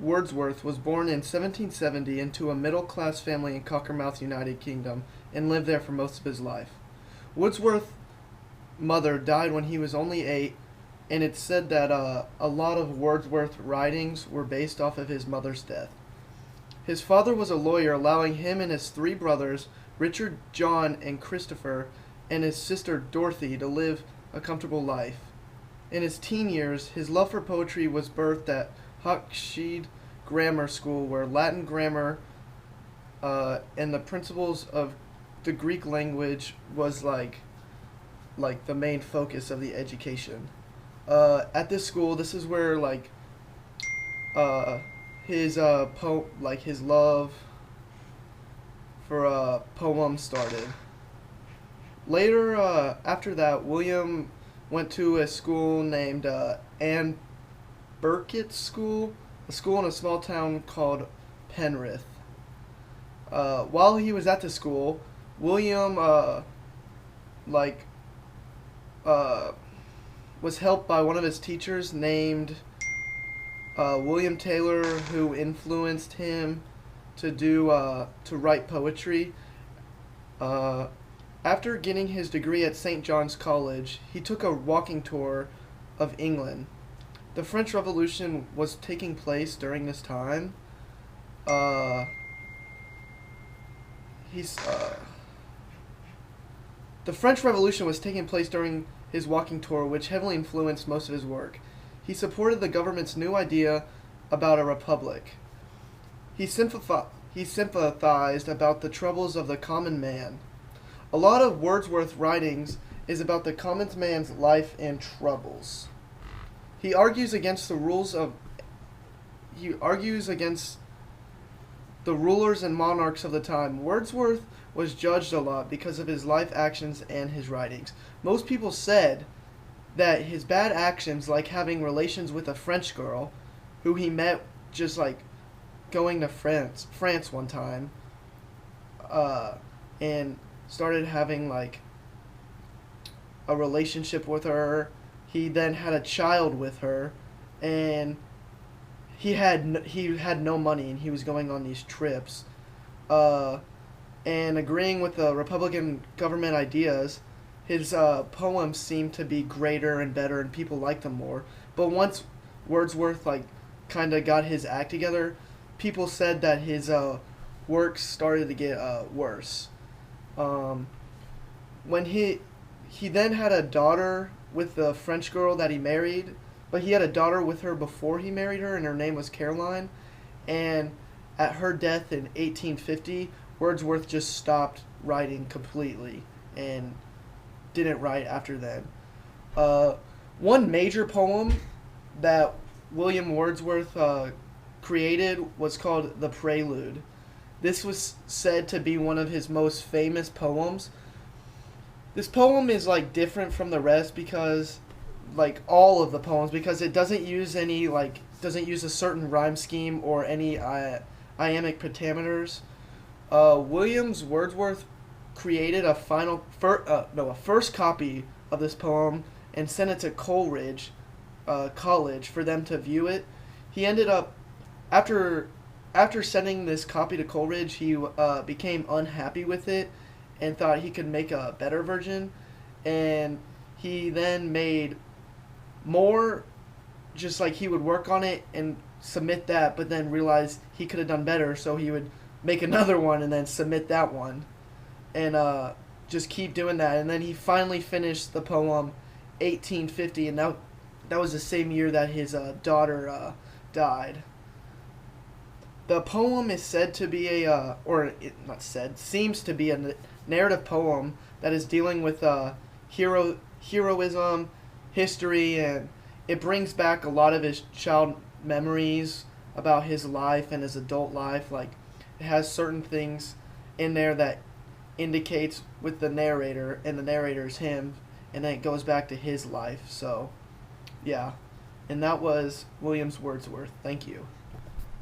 Wordsworth was born in 1770 into a middle-class family in Cockermouth, United Kingdom, and lived there for most of his life. Wordsworth's mother died when he was only 8, and it's said that a lot of Wordsworth's writings were based off of his mother's death. His father was a lawyer, allowing him and his 3 brothers, Richard, John, and Christopher, and his sister Dorothy, to live a comfortable life. In his teen years, his love for poetry was birthed at Hockshede Grammar School, where Latin grammar and the principles of the Greek language was like the main focus of the education. At this school, this is where his his love for poems started. Later, after that, William went to a school named Anne Burkitt's School, a school in a small town called Penrith. While he was at the school, William was helped by one of his teachers named William Taylor, who influenced him to write poetry. After getting his degree at St. John's College, he took a walking tour of England. The French Revolution was taking place during this time. The French Revolution was taking place during his walking tour, which heavily influenced most of his work. He supported the government's new idea about a republic. He sympathized about the troubles of the common man. A lot of Wordsworth's writings is about the common man's life and troubles. He argues against the rulers and monarchs of the time. Wordsworth was judged a lot because of his life actions and his writings. Most people said that his bad actions, like having relations with a French girl who he met just going to France one time, and started having a relationship with her. He then had a child with her, and he had no money, and he was going on these trips, and agreeing with the Republican government ideas. His poems seemed to be greater and better, and people liked them more. But once Wordsworth kind of got his act together, people said that his works started to get worse. When he then had a daughter with the French girl that he married, but he had a daughter with her before he married her, and her name was Caroline. And at her death in 1850, Wordsworth just stopped writing completely and didn't write after then. One major poem that William Wordsworth created was called The Prelude. This was said to be one of his most famous poems. This poem is different from the rest because all of the poems, because it doesn't use any doesn't use a certain rhyme scheme or any iambic pentameters. Williams Wordsworth created a first copy of this poem and sent it to Coleridge College for them to view it. He ended up after sending this copy to Coleridge, he became unhappy with it and thought he could make a better version, and he then made more. Just he would work on it and submit that, but then realized he could have done better, so he would make another one and then submit that one, and just keep doing that. And then he finally finished the poem 1850, and that was the same year that his daughter died. The poem is said to be seems to be a narrative poem that is dealing with heroism, history, and it brings back a lot of his child memories about his life and his adult life. It has certain things in there that indicates with the narrator, and the narrator is him, and then it goes back to his life. So, yeah. And that was William Wordsworth. Thank you.